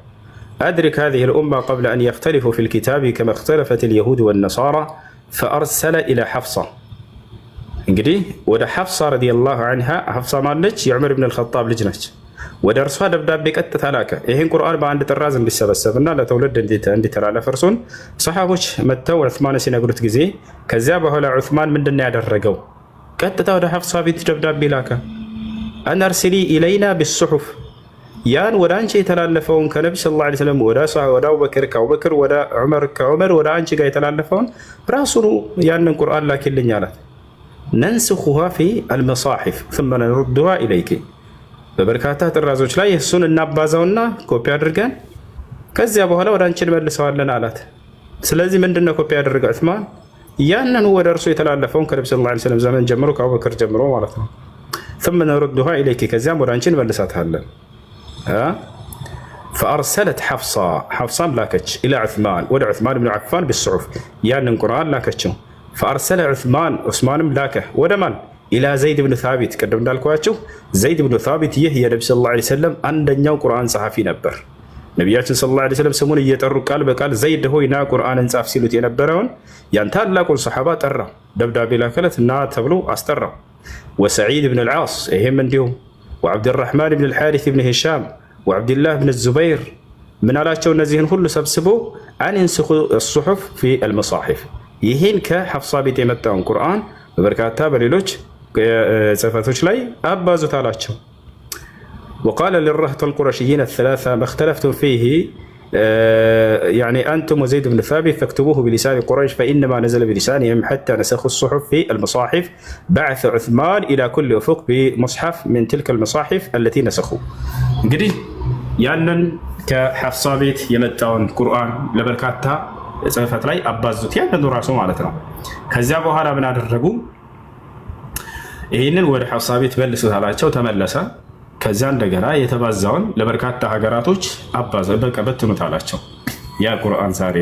أدرك هذه الأمة قبل أن يختلفوا في الكتاب كما اختلفت اليهود والنصارى ፈአርሰለ ኢላ ሐፍሳ እንግዲህ ወደ ሐፍሳ ረዲየላሁ ዐንሃ ሐፍሳ ማለች የዑመር ብን አልኸጣብ ልጅ ነች። ወደ እርሷ ደብዳቤ ቀጥታ ላከ። ይህን ቁርአን በአንድ ጥራዝ እንዲሰበሰብና ለትውልድ እንዲተላለፍ እርሱን ሰሓቦች መጥተው ዑስማን ሲነግሩት ጊዜ ከዚያ በኋላ ዑስማን ምንድን ነው ያደረገው? ቀጥታ ወደ ሐፍሳ ቤት ደብዳቤ ላከ። አን አርሲሊ ኢለይና ቢሱሑፍ ያን ወደ አንቺ የተላለፈውን ከነቢ ሰለላሁ ዐለይሂ ወሰለም ወደ አቡበክር ከአቡበክር ወደ ዑመር ከዑመር ወደ አንቺ ጋር የተላለፈውን ራሱኑ ያንን ቁርአን ላኪልኝ አላት። ነንስኹሃ ፊ አልመሳሒፍ ثم نردها ኢለይኪ በበርካታ ጥራዞች ላይ እሱን እናባዛውና ኮፒ አድርገን ከዚያ በኋላ ወደ አንቺ እንመልሰዋለን አላት። ስለዚህ ምንድነው ኮፒ ያደረገ ዑስማን? ያንኑ ወደ እርሱ የተላለፈውን ከነቢ ሰለላሁ ዐለይሂ ወሰለም ዘመን ጀምሮ ከአቡበክር ጀምሮ ማለት ነው። ثم نردها ኢለይኪ ከዚያም ወደ አንቺ እንመልሳታለን። فأرسلت حفصة لاكتش إلى عثمان ودع عثمان بن عفان بالصحف يعني القرآن لاكتش فأرسل عثمان ملاكه ودمان إلى زيد بن ثابت قدم دالكواتشو زيد بن ثابت يهي نبي صلى الله عليه وسلم عندنا قرآن صحفي نبر نبياتنا صلى الله عليه وسلم سمون يترك قال بقال زيد هو ينا قرآن انصاف سيلوت ينبرون ينتال لاكل صحابات أرى دبدا بلا كلت نا تبلو أسترى وسعيد بن العاص إهم من ديهم وعبد الرحمن بن الحارث بن هشام وعبد الله بن الزبير من አላቸው እነዚህን ሁሉ ሰብስቦ አን እንስኹ الصحف في المصاحف ይህን ከሐፍሳ ቤት የመጣውን ቁርአን በበርካታ በሌሎች ጽፈቶች ላይ አባዙት አላቸው። وقال للرهط القرشيين الثلاثه ما اختلفتم فيه يعني انتم وزيد بن ثابت فاكتبوه بلسان قريش فانما نزل بلسانهم حتى نسخوا الصحف في المصاحف بعث عثمان الى كل افق بمصحف من تلك المصاحف التي نسخوا እንግዲህ ያንን ከሐፍሳ ቤት የመጣውን ቁርአን ለበርካታ ጽፈት ላይ አባዙት ያንኑ ራሱ ማለት ነው። ከዚያ በኋላ ምን አደረጉ? ይህንን ወደ ሐፍሳ ቤት መልሱት አላቸው። ተመለሰ። ከዚያ እንደገና የተባዛውን ለበርካታ ሀገራቶች አባዘ በቃ በትኑት አላቸው። ያ ቁርአን ዛሬ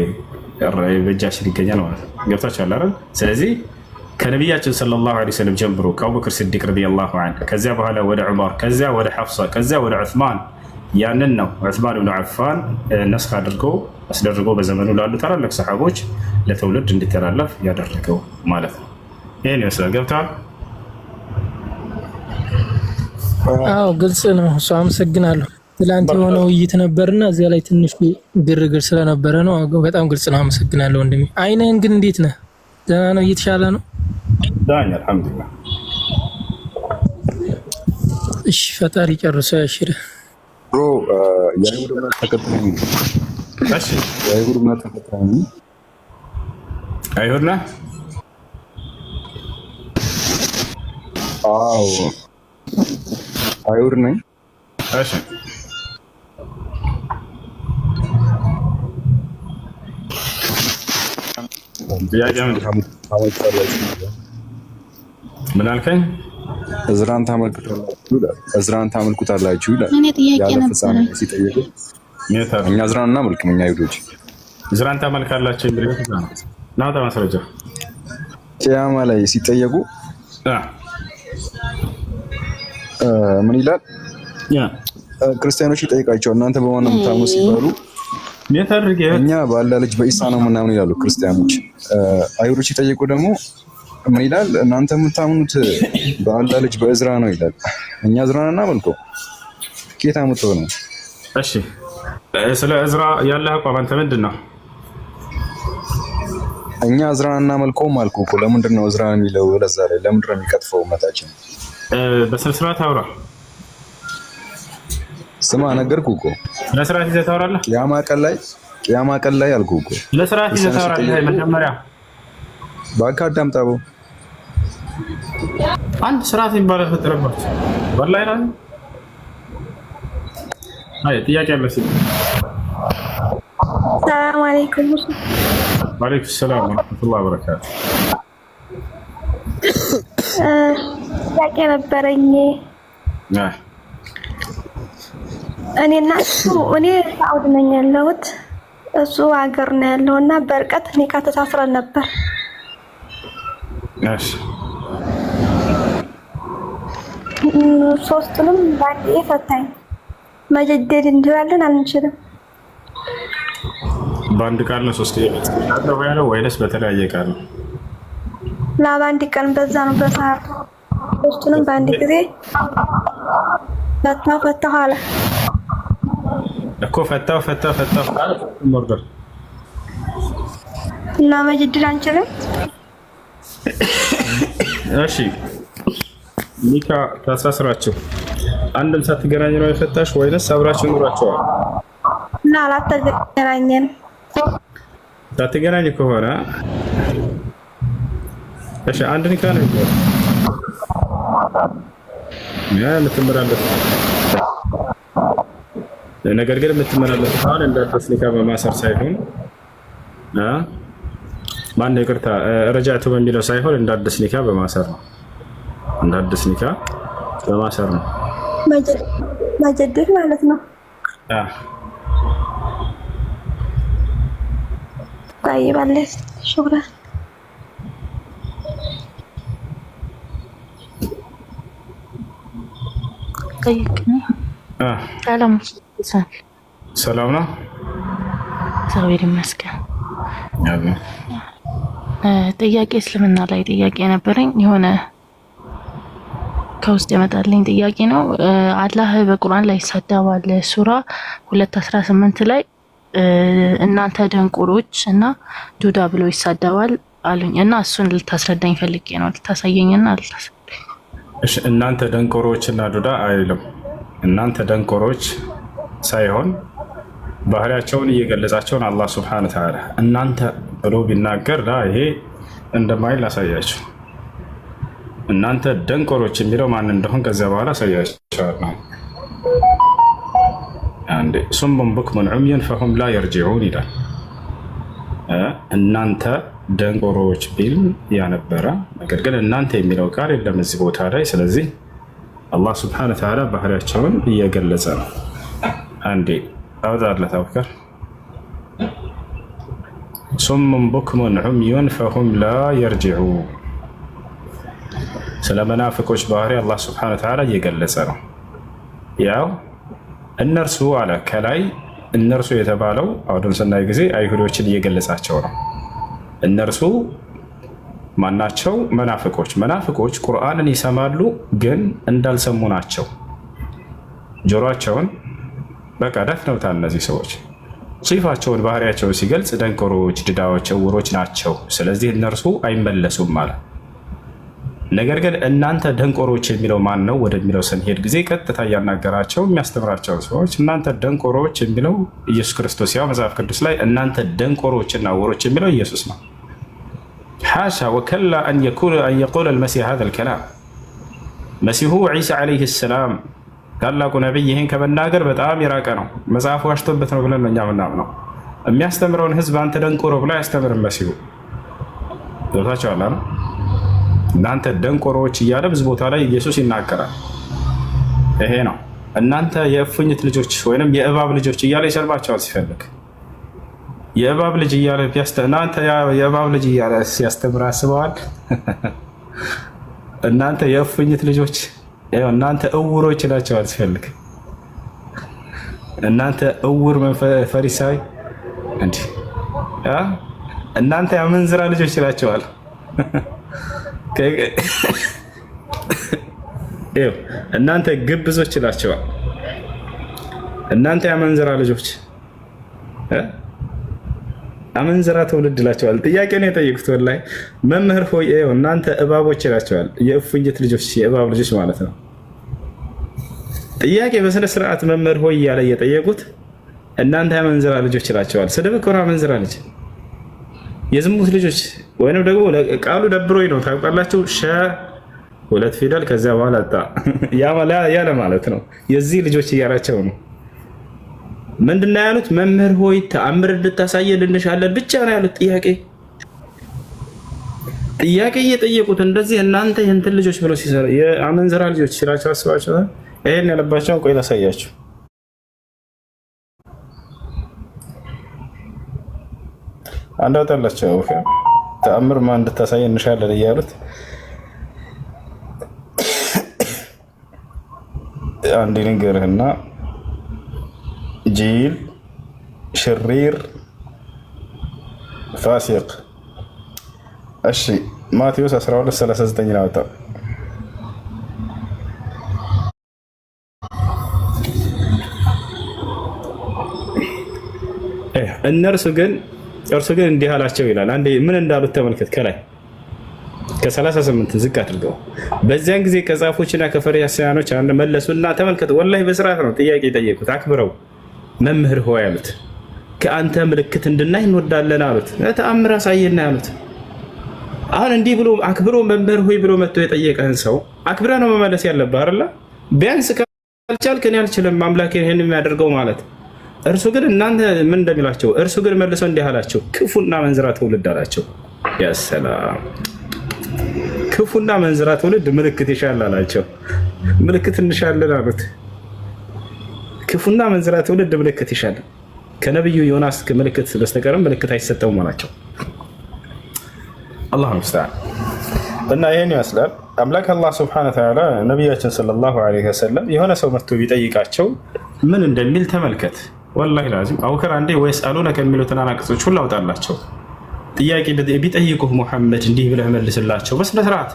በእጃችን ይገኛል ማለት ነው። ገብታችኋል አይደል? ስለዚህ ከነቢያችን ሰለላሁ ዐለይሂ ወሰለም ጀምሮ ከአቡበክር ሲዲቅ ረዲየላሁ ዐንሁ ከዚያ በኋላ ወደ ዑመር ከዚያ ወደ ሐፍሳ ከዚያ ወደ ዑስማን ያንን ነው ዑስማን ብን አፋን ነስኽ አስደርጎ በዘመኑ ላሉ ታላላቅ ሰሓቦች ለትውልድ እንዲተላለፍ ያደረገው ማለት ነው። ይሄን ይመስላል። ገብተዋል? አዎ ግልጽ ነው። እሱ አመሰግናለሁ። ትላንት የሆነ ውይይት ነበርና እዚያ ላይ ትንሽ ግርግር ስለነበረ ነው። በጣም ግልጽ ነው። አመሰግናለሁ ወንድሜ። አይነን ግን እንዴት ነህ? ደህና ነው? እየተሻለ ነው? ዳኛ አልሐምዱሊላህ። እሺ ፈጣሪ ጨርሶ ያሽርህ። ብሮ የአይሁድ እምነት ተከታይ ነኝ። እሺ የአይሁድ እምነት ተከታይ ነኝ። አይሁድ ነህ? አዎ አይሁድ ነኝ። እሺ ምን አልከኝ? እዝራን ታመልኩታላችሁ ይላል። ያለ ፍጻሜ ሲጠየቁ እኛ እዝራን እናመልክም፣ እኛ አይሁዶች እዝራን ታመልካላችሁ የሚለው ናታ ማስረጃ ቂያማ ላይ ሲጠየቁ ምን ይላል? ክርስቲያኖች ይጠይቃቸዋል፣ እናንተ በማን ነው የምታምኑ ሲባሉ እኛ በአላህ ልጅ በኢሳ ነው ምናምን ይላሉ ክርስቲያኖች። አይሁዶች ሲጠየቁ ደግሞ ምን ይላል? እናንተ የምታምኑት በአላህ ልጅ በእዝራ ነው ይላል። እኛ እዝራን እናመልከው። ጌታ አምጥቶ ነው። እሺ ስለ እዝራ ያለህ አቋም አንተ ምንድን ነው? እኛ እዝራን እናመልከውም አልኩ እኮ። ለምንድን ነው እዝራን የሚለው? ለዛ ላይ ለምንድን ነው የሚቀጥፈው እመታችን? በስነ ስርዓት አውራ። ስማ ነገርኩ እኮ። ስነ ስርዓት ይዘህ ታወራለህ። ቂያማ ቀን ላይ አልኩ እኮ። ስነ ስርዓት ይዘህ ታወራለህ። መጀመሪያ እባክህ አዳምጣው። አንድ ስርዓት ይባላል ፈጥረባችሁ ወላሂ ነው። አይ ጥያቄ አለ ሲል ሰላም አለይኩም። ወአለይኩም ሰላም ወራህመቱላሂ ወበረካቱ። ጥያቄ ነበረኝ። እኔና እኔ ሳውዲ ነኝ ያለሁት፣ እሱ ሀገር ነው ያለውና በርቀት እኔ ከተሳስረን ነበር። እሺ ሶስቱንም ባንዴ ፈታኝ። መጀደድ እንችላለን አንችልም? በአንድ ቃል ነው ሶስት ያለው ወይንስ በተለያየ ቃል ነው? በአንድ ቀን በዛ ነው በሰዓቱ ሶስቱንም በአንድ ጊዜ ፈታሁ አለ እኮ ፈታው አለ ሞርደር እና መጅድር አንችልም። እሺ ኒካ ታሳስራችሁ አንድም ሳትገናኝ ነው የፈታሽ ወይንስ አብራችሁ ኑራችኋል? እና አላተገናኘን። ሳትገናኝ ከሆነ እሺ አንድ ኒካ ነው የምትመላለስ ነገር ግን የምትመላለስ አሁን እንዳትስ ኒካ በማሰር ሳይሆን ማን ይቅርታ ረጃቱ በሚለው ሳይሆን እንዳትስ ኒካ በማሰር ነው። እንዳትስ ኒካ በማሰር ነው መጀደድ ማለት ነው። طيب عليك شكرا ጠይቅኝ። ሰላም ነው። እግዚአብሔር ይመስገን። ጥያቄ እስልምና ላይ ጥያቄ ነበረኝ። የሆነ ከውስጥ የመጣልኝ ጥያቄ ነው። አላህ በቁርአን ላይ ይሳደባል። ሱራ 2:18 ላይ እናንተ ደንቆሮች እና ዱዳ ብሎ ይሳደባል አሉኝ እና እሱን ልታስረዳኝ ፈልጌ ነው። ልታሳየኝና ልታስረዳኝ። እሺ እናንተ ደንቆሮች እና ዱዳ አይልም። እናንተ ደንቆሮች ሳይሆን ባህሪያቸውን እየገለጻቸውን አላህ Subhanahu Wa Ta'ala እናንተ ብሎ ቢናገር ይሄ እንደማይል ላሳያችሁ። እናንተ ደንቆሮች የሚለው ማን እንደሆነ ከዛ በኋላ አሳያችኋለሁ። አንዴ ሱሙን ቡክሙን ዑምዩን ፈሁም ላ የርጂዑን ይላል። እናንተ ደንቆሮች ቢል ያነበረ ነገር ግን እናንተ የሚለው ቃል የለም እዚህ ቦታ ላይ። ስለዚህ አላህ Subhanahu Wa Ta'ala ባህሪያቸውን እየገለጸ ነው። አንዴ አውጣለት አውከር ሱሙን ቡክሙን ዑምዩን ፈሁም ላ የርጂዑን። ስለ መናፍቆች ባህሪ አላህ Subhanahu Wa Ta'ala እየገለጸ ነው። ያው እነርሱ አለ ከላይ እነርሱ የተባለው አሁን ስናይ ጊዜ አይሁዶችን እየገለጻቸው ነው። እነርሱ ማናቸው? መናፍቆች። መናፍቆች ቁርአንን ይሰማሉ ግን እንዳልሰሙ ናቸው። ጆሮአቸውን በቃ ደፍነውታል። እነዚህ ሰዎች ሲፋቸውን ባህሪያቸውን ሲገልጽ ደንቆሮች፣ ድዳዎች፣ እውሮች ናቸው። ስለዚህ እነርሱ አይመለሱም ማለት። ነገር ግን እናንተ ደንቆሮች የሚለው ማን ነው ወደሚለው ስንሄድ ጊዜ ቀጥታ እያናገራቸው የሚያስተምራቸው ሰዎች እናንተ ደንቆሮች የሚለው ኢየሱስ ክርስቶስ ያው መጽሐፍ ቅዱስ ላይ እናንተ ደንቆሮችና እውሮች የሚለው ኢየሱስ ነው። ሓሻ ወከላ አን የቁል አልመሲህ ሀዛ ልከላም መሲሁ ዒሳ ዓለይህ ሰላም ታላቁ ነቢይ ይህን ከመናገር በጣም የራቀ ነው። መጽሐፉ ዋሽቶበት ነው ብለን እኛ ምናምነው። የሚያስተምረውን ህዝብ አንተ ደንቆሮ ብሎ አያስተምርም መሲሁ። ገብታችኋል? እናንተ ደንቆሮዎች እያለ ብዙ ቦታ ላይ ኢየሱስ ይናገራል። ይሄ ነው እናንተ የእፉኝት ልጆች ወይንም የእባብ ልጆች እያለ ይሰልባቸዋል ሲፈልግ። የእባብ ልጅ እያለ እናንተ የእባብ ልጅ እያለ ሲያስተምር አስበዋል። እናንተ የእፉኝት ልጆች፣ እናንተ እውሮች ይላቸዋል ሲፈልግ። እናንተ እውር ፈሪሳይ፣ እንዲህ እናንተ የአመንዝራ ልጆች ይላቸዋል። እናንተ ግብዞች ይላቸዋል። እናንተ የአመንዝራ ልጆች፣ አመንዝራ ትውልድ ይላቸዋል። ጥያቄ ነው የጠየቁት። ወላሂ መምህር ሆይ እናንተ እባቦች ይላቸዋል። የእፉኝት ልጆች፣ የእባብ ልጆች ማለት ነው። ጥያቄ በስነ ስርዓት መምህር ሆይ እያለ እየጠየቁት እናንተ የአመንዝራ ልጆች ይላቸዋል። ስድብ እኮ ነው አመንዝራ ልጅ፣ የዝሙት ልጆች ወይንም ደግሞ ቃሉ ደብሮኝ ነው ታውቃላችሁ። ሁለት ፊደል ከዚያ በኋላ ጣ ያለ ማለት ነው። የዚህ ልጆች እያላቸው ነው። ምንድነው ያሉት? መምህር ሆይ ተአምር እንድታሳየን እንሻለን ብቻ ነው ያሉት። ጥያቄ እየጠየቁት እንደዚህ እናንተ የእንትን ልጆች ብሎ ሲሰራ የአመንዝራ ልጆች ሲላቸው አስባቸው። ይሄን ያለባቸውን ቆይ ላሳያችሁ። አንዳታላቸው ተአምር ማን እንድታሳየን እንሻለን እያሉት አንድ ልንገርህና ጂል ሽሪር ፋሲቅ። እሺ ማቴዎስ 12:39 ነው ወጣው። እርሱ ግን እንዲህ አላቸው ይላል። አንዴ ምን እንዳሉት ተመልከት። ከላይ ከ38 ዝቅ አድርገው በዚያን ጊዜ ከጻፎችና ከፈሪሳውያኖች አንድ መለሱና ተመልከት፣ ወላሂ በስርዓት ነው ጥያቄ የጠየቁት። አክብረው መምህር ሆይ አሉት፣ ከአንተ ምልክት እንድናይ እንወዳለን አሉት። ተአምር አሳየና አሉት። አሁን እንዲህ ብሎ አክብሮ መምህር ሆይ ብሎ መጥቶ የጠየቀህን ሰው አክብረህ ነው መመለስ ያለብህ አይደል? ቢያንስ ካልቻልክ እኔ አልችልም አምላኬ ይሄን የሚያደርገው ማለት። እርሱ ግን እናንተ ምን እንደሚላቸው እርሱ ግን መልሶ እንዲህ አላቸው፣ ክፉና መንዝራ ትውልድ አላቸው። ያ ሰላም፣ ክፉና መንዝራ ትውልድ ምልክት ይሻል አላቸው። ምልክት እንሻለን አሉት። ክፉና መንዝራ ትውልድ ምልክት ይሻል፣ ከነብዩ ዮናስ ምልክት በስተቀርም ምልክት አይሰጠውም አላቸው። አላሁ ሙስተዓን። እና ይሄን ይመስላል አምላክ አላህ ሱብሓነሁ ወተዓላ ነቢያችን ሰለላሁ ዐለይሂ ወሰለም የሆነ ሰው መጥቶ ቢጠይቃቸው ምን እንደሚል ተመልከት። ወላሂ ላዚም አቡከር አንዴ ወይስአሉነከ የሚሉትን አናቅጾች ሁሉ አውጣላቸው። ጥያቄ ቢጠይቁህ ሙሐመድ እንዲህ ብለህ መልስላቸው በስነ ስርዓት።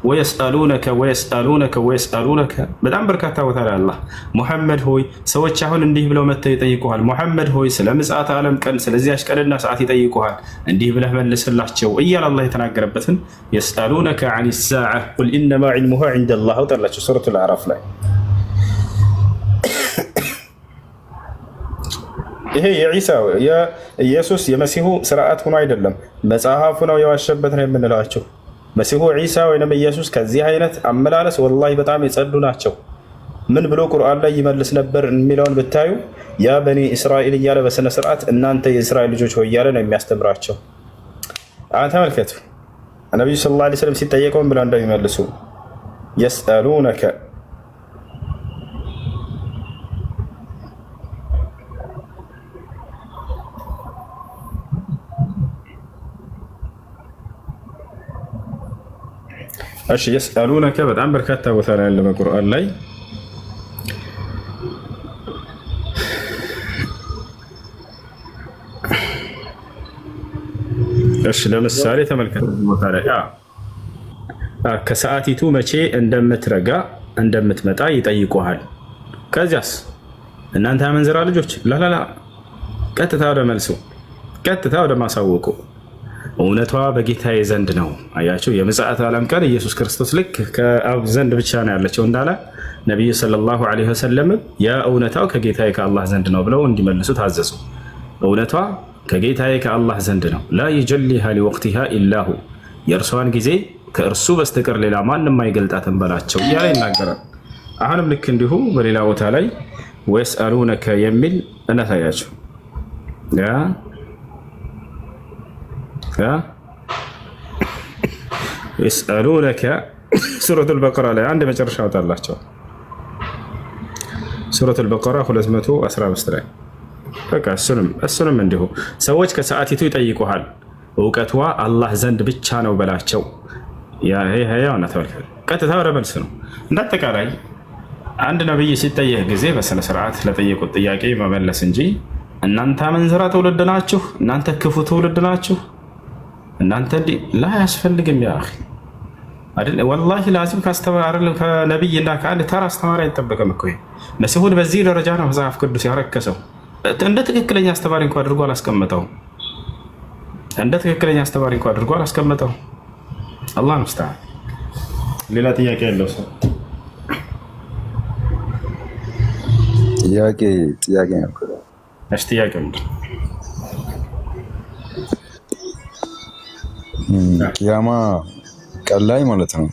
ወይስአሉነከ ወይስአሉነከ ወይስአሉነከ በጣም በርካታ ቦታ ላይ አላህ ሙሐመድ ሆይ ሰዎች አሁን እንዲህ ብለው መጥተው ይጠይቁሃል። ሙሐመድ ሆይ ስለ ምጽአተ ዓለም ቀን ስለዚያች ቀንና ሰዓት ይጠይቁሃል፣ እንዲህ ብለህ መልስላቸው እያለ አላህ የተናገረበትን የስአሉነከ ዐኒ ሰዓة ቁል ኢነማ ዒልሙሃ ዒንደላህ አውጣላቸው ሱረቱል አዕራፍ ላይ። ይሄ የዒሳ የኢየሱስ የመሲሁ ስርዓት ሆኖ አይደለም መጽሐፉ ነው የዋሸበት ነው የምንላቸው። መሲሁ ዒሳ ወይም ኢየሱስ ከዚህ አይነት አመላለስ ወላሂ በጣም የጸዱ ናቸው። ምን ብሎ ቁርአን ላይ ይመልስ ነበር የሚለውን ብታዩ ያ በኒ እስራኤል እያለ በስነ ስርዓት እናንተ የእስራኤል ልጆች ሆይ እያለ ነው የሚያስተምራቸው። ተመልከቱ ነቢዩ ሰለላሁ ዐለይሂ ወሰለም ሲጠየቀው ምን ብለው እንደሚመልሱ የስአሉነከ እሺ የስአሉነከ በጣም በርካታ ቦታ ላይ ያለ በቁርአን ላይ እሺ ለምሳሌ ተመልከቱ ቦታ ላይ ከሰዓቲቱ መቼ እንደምትረጋ እንደምትመጣ ይጠይቁሃል። ከዚያስ እናንተ አመንዝራ ልጆች ላላላ ቀጥታ ወደ መልሱ ቀጥታ ወደ ማሳወቁ እውነቷ በጌታዬ ዘንድ ነው። አያቸው የምጽአት ዓለም ቀን ኢየሱስ ክርስቶስ ልክ ከአብ ዘንድ ብቻ ነው ያለችው እንዳለ ነቢዩ ሰለላሁ ዐለይሂ ወሰለም ያ እውነታው ከጌታዬ ከአላህ ዘንድ ነው ብለው እንዲመልሱ ታዘዙ። እውነቷ ከጌታዬ ከአላህ ዘንድ ነው። ላ የጀሊሃ ሊወቅቲሃ ኢላሁ የእርሷን ጊዜ ከእርሱ በስተቀር ሌላ ማንም አይገልጣትም በላቸው እያለ ይናገራል። አሁንም ልክ እንዲሁ በሌላ ቦታ ላይ ወየስአሉነከ የሚል እናታያቸው የስአሉነከ ሱረቱል በቀራ ላይ አንድ መጨረሻ አወጣላቸው። ሱረቱል በቀራ 215 ላይ በቃ እሱንም እንዲሁ ሰዎች ከሰዓቲቱ ይጠይቁሃል፣ እውቀቷ አላህ ዘንድ ብቻ ነው በላቸው። ያውና ተመልከት፣ ቀጥታ ወደ መልስ ነው። እንዳጠቃላይ አንድ ነብይ ሲጠየቅ ጊዜ በስነ ስርዓት ለጠየቁት ጥያቄ መመለስ እንጂ እናንተ አመንዝራ ትውልድ ናችሁ፣ እናንተ ክፉ ትውልድ ናችሁ፣ እናንተ እንዲህ ላይ አያስፈልግም። ያ አኺ አይደል ወላሂ ላዚም ከነብይና ከአንድ ተራ አስተማሪ አይጠበቅም እኮ። መሲሁን በዚህ ደረጃ ነው መጽሐፍ ቅዱስ ያረከሰው። እንደ ትክክለኛ አስተማሪ እንኳን አድርጎ አላስቀመጠው። እንደ ትክክለኛ አስተማሪ እንኳን አድርጎ አላስቀመጠው። አላህ ሙስተዓን። ሌላ ጥያቄ ያለው ሰው? ጥያቄ ነው። እሺ ጥያቄ ምንድን ነው? ቂያማ ቀን ላይ ማለት ነው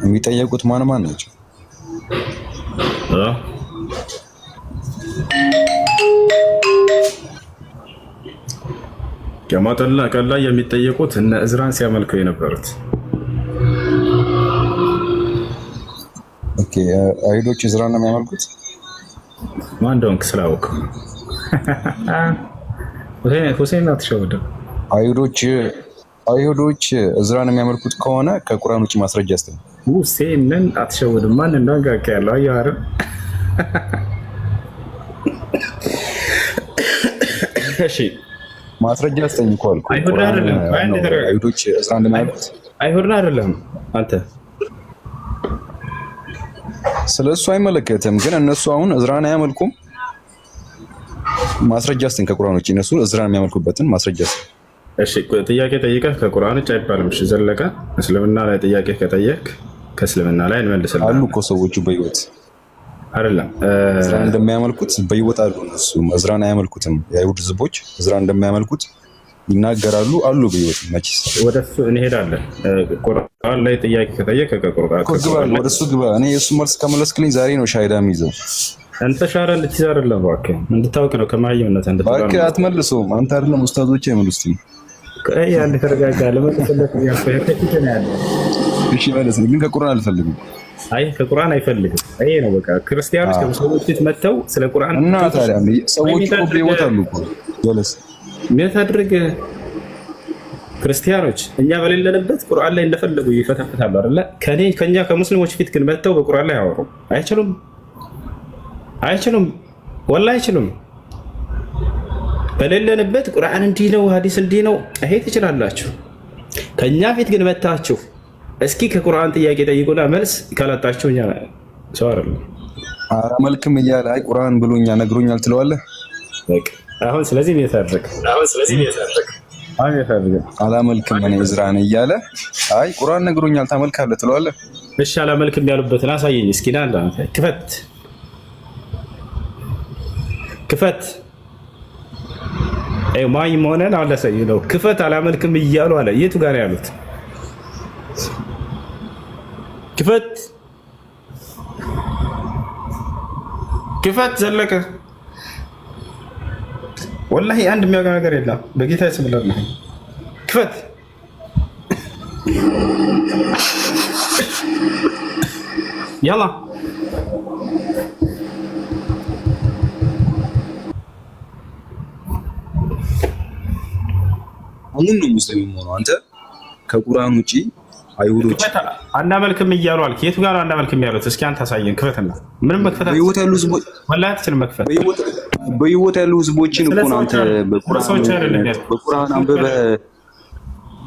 የሚጠየቁት ማን ናቸው? ቂያማ ቀን ላይ የሚጠየቁት እነ እዝራን ሲያመልከው የነበሩት አይሁዶች እዝራን ነው የሚያመልኩት። ማን እንደሆንክ ስላወቅ ሁሴን አትሸወድም። አይሁዶች እዝራን የሚያመልኩት ከሆነ ከቁርአን ውጭ ማስረጃ አስተው ሁሴንን አትሸወድም። ማን እንደሆንክ ያለው አየህ አይደል? እሺ ማስረጃ አስጠኝ እኮ አልኩ። አይሁድ አይደለም አይሁዶች እዝራ እንደማያውቁት አይሁድ አይደለም። አንተ ስለሱ አይመለከትም። ግን እነሱ አሁን እዝራን አያመልኩም። ማስረጃ አስጠኝ ከቁርአን ውጪ እነሱ እዝራን የሚያመልኩበትን ማስረጃ አስጠኝ። እሺ ጥያቄ ጠይቀህ ከቁርአን ውጭ አይባልም። እሺ ዘለቀ እስልምና ላይ ጥያቄ ከጠየቅ ከእስልምና ላይ እንመልስልሃለን። አሉ እኮ ሰዎቹ በህይወት አይደለም እዝራን እንደማያመልኩት በህይወት አሉ። እነሱ እዝራን አያመልኩትም። የአይሁድ ህዝቦች እዝራን እንደማያመልኩት ይናገራሉ አሉ በህይወት። መቼስ ወደሱ እንሄዳለን። ቁርአን ላይ ጥያቄ ከጠየቅ ከቁርአን ወደሱ ግባ። እኔ የእሱ መልስ ከመለስክልኝ ዛሬ ነው ሻሂዳ የሚይዘው። አንተ ሻራ ልትይዝ አይደለም እባክህ፣ እንድታውቅ ነው ከማየውነት እንድታውቅ። እባክህ አትመልሰውም። አንተ አይደለም ኡስታዞች አይመልሱትም። ያለ ተረጋጋ። ለመሰለህ ያፈከተኝ ያለ እሺ ማለት ነው። ግን ከቁርአን አልፈልግም። አይ ከቁርአን አይፈልግም። ይሄ ነው በቃ። ክርስቲያኖች ከሰዎች ፊት መጥተው ስለ ቁርአን እና ታዲያ ሰዎች እኮ በህይወት አሉ እኮ ወለስ ምን ታድርግ? ክርስቲያኖች እኛ በሌለንበት ቁርአን ላይ እንደፈለጉ ይፈተፍታሉ አይደለ? ከኛ ከሙስሊሞች ፊት ግን መጥተው በቁርአን ላይ ያወሩ አይችሉም። አይችሉም፣ ወላሂ አይችሉም። በሌለንበት ቁርአን እንዲህ ነው፣ ሐዲስ እንዲህ ነው፣ ይሄ ትችላላችሁ። ከኛ ፊት ግን መታችሁ እስኪ ከቁርአን ጥያቄ ጠይቁና መልስ ካላጣችሁ እኛ ሰው አይደለም። ኧረ መልክም እያለ አይ ቁርአን ብሎኛ ነግሮኛል ትለዋለህ። በቃ አሁን ስለዚህ ነው የታረቀ። አላመልክም እኔ እዝራን እያለ አይ ቁርአን ነግሮኛል ታመልካለህ ትለዋለህ። እሺ አላመልክም ያሉበትን አሳየኝ እስኪ። ና ክፈት ማይ መሆነን አሁን ላሳይ ነው። ክፈት አላመልክም እያሉ አለ። የቱ ጋር ያሉት? ክፈት ዘለቀ። ወላሂ አንድ የሚያውቀው ነገር የለም። በጌታ ይስምላል። ክፈት ያላ አሁን ነው ሙስሊም ሆኖ አንተ ከቁርአን ውጪ አይሁዶች አናመልክም እያሉ አልክ። የቱ ጋር አናመልክም ያሉት? እስኪ አንተ አሳየን። ክፈትና ምንም መክፈት በህይወት ያሉ ህዝቦች ወላሂ አትችልም መክፈት። በህይወት ያሉ ህዝቦችን እኮ ነው አንተ በቁርአን አንብበህ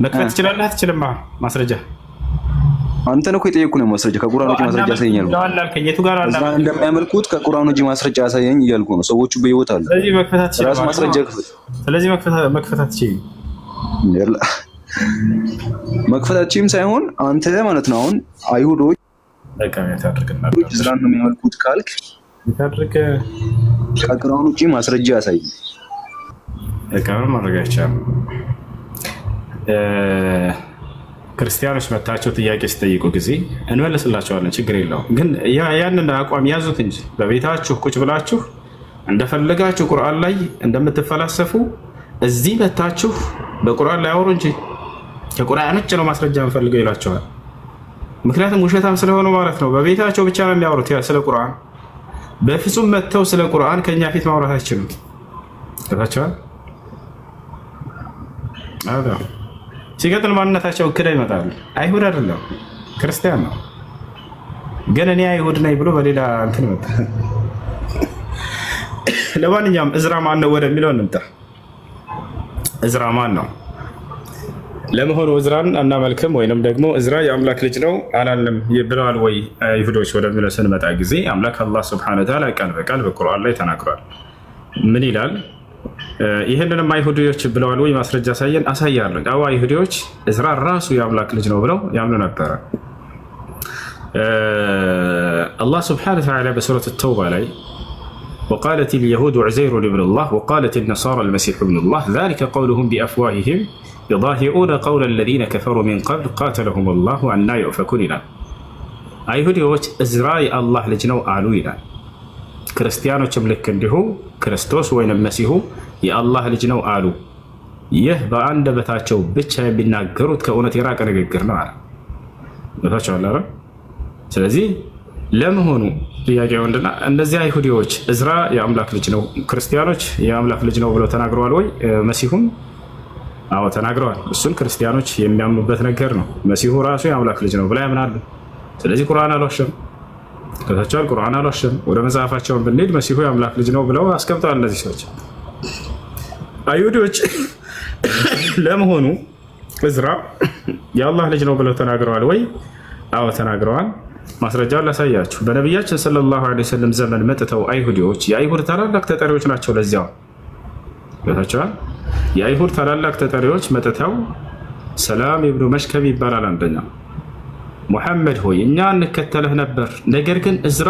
መክፈት ትችላለህ አትችልም? ማስረጃ አንተ ነው እኮ የጠየኩህ ነው። ማስረጃ ከቁርአን ውጪ ማስረጃ ያሳየኛል። የቱ ጋር እንደሚያመልኩት ከቁርአን ውጪ ማስረጃ ያሳየኝ እያልኩ ነው። ሰዎቹ በህይወት አሉ። ስለዚህ መክፈት አትችልም። ራስ ማስረጃ ክፈት። ስለዚህ መክፈት አትችልም። መክፈታችንም ሳይሆን አንተ ማለት ነው አሁን አይሁዶች እዝራን ነው የሚያመልኩት ካልክ ከቁርአን ውጪ ማስረጃ ያሳይ። ክርስቲያኖች መታቸው ጥያቄ ሲጠይቁ ጊዜ እንመልስላቸዋለን፣ ችግር የለውም። ግን ያንን አቋም ያዙት እንጂ በቤታችሁ ቁጭ ብላችሁ እንደፈለጋችሁ ቁርአን ላይ እንደምትፈላሰፉ እዚህ መታችሁ በቁርአን ላይ አወሩ እንጂ ከቁርአን ውጭ ነው ማስረጃ እንፈልገው ይላቸዋል። ምክንያቱም ውሸታም ስለሆኑ ማለት ነው። በቤታቸው ብቻ ነው የሚያወሩት ስለ ቁርአን። በፍጹም መጥተው ስለ ቁርአን ከኛ ፊት ማውራት አይችሉም። ታቻል ሲቀጥል ማንነታቸው ክዳ ይመጣሉ። አይሁድ አይደለም ክርስቲያን ነው። ግን እኔ አይሁድ ነኝ ብሎ በሌላ እንትን መጣ። ለማንኛውም እዝራ ማን ነው ወደሚለው እንምጣ። እዝራ ማን ነው? ለመሆኑ እዝራን አናመልክም ወይንም ደግሞ እዝራ የአምላክ ልጅ ነው አላለም ብለዋል ወይ አይሁዶች ወደሚለው ስንመጣ ጊዜ አምላክ አላህ ሱብሓነሁ ወተዓላ ቃል በቃል በቁርአን ላይ ተናግሯል። ምን ይላል? ይህንንም አይሁዶች ብለዋል ወይ ማስረጃ አሳየን። አሳያለሁ። አዎ አይሁዶች እዝራ ራሱ የአምላክ ልጅ ነው ብለው ያምኑ ነበረ። አላህ ሱብሓነሁ ወተዓላ በሱረት ተውባ ላይ وقالت اليهود عزير ابن الله وقالت النصارى المسيح ابن الله ذلك قولهم بأفواههم يضاهئون قول الذين كفروا من قبل قاتلهم الله أنى يؤفكون ይላል። አይሁዶች እዝራ የአላህ ልጅ ነው አሉ ይላል። ክርስቲያኖችም ልክ እንዲሁ ክርስቶስ ወይንም መሲሁ የአላህ ልጅ ነው አሉ። ይህ በአንደበታቸው ብቻ የሚናገሩት ከእውነት የራቀ ንግግር ነው አለ። ታቻላረ ስለዚህ ለመሆኑ ጥያቄው ምንድነው? እነዚህ አይሁዲዎች እዝራ የአምላክ ልጅ ነው፣ ክርስቲያኖች የአምላክ ልጅ ነው ብለው ተናግረዋል ወይ? መሲሁም አዎ ተናግረዋል። እሱን ክርስቲያኖች የሚያምኑበት ነገር ነው። መሲሁ ራሱ የአምላክ ልጅ ነው ብለው ያምናሉ። ስለዚህ ቁርአን አልዋሸም። ከታቻል ቁርአን አልዋሸም። ወደ መጽሐፋቸውን ብንሄድ መሲሁ የአምላክ ልጅ ነው ብለው አስቀምጠዋል እነዚህ ሰዎች። አይሁዲዎች ለመሆኑ እዝራ የአላህ ልጅ ነው ብለው ተናግረዋል ወይ? አዎ ተናግረዋል። ማስረጃውን ላሳያችሁ። በነቢያችን ሰለላሁ ዐለይሂ ወሰለም ዘመን መጥተው አይሁዲዎች፣ የአይሁድ ታላላቅ ተጠሪዎች ናቸው። ለዚያው ይታቸዋል። የአይሁድ ታላላቅ ተጠሪዎች መጥተው ሰላም ኢብኑ መሽከም ይባላል አንደኛው፣ ሙሐመድ ሆይ እኛ እንከተልህ ነበር፣ ነገር ግን እዝራ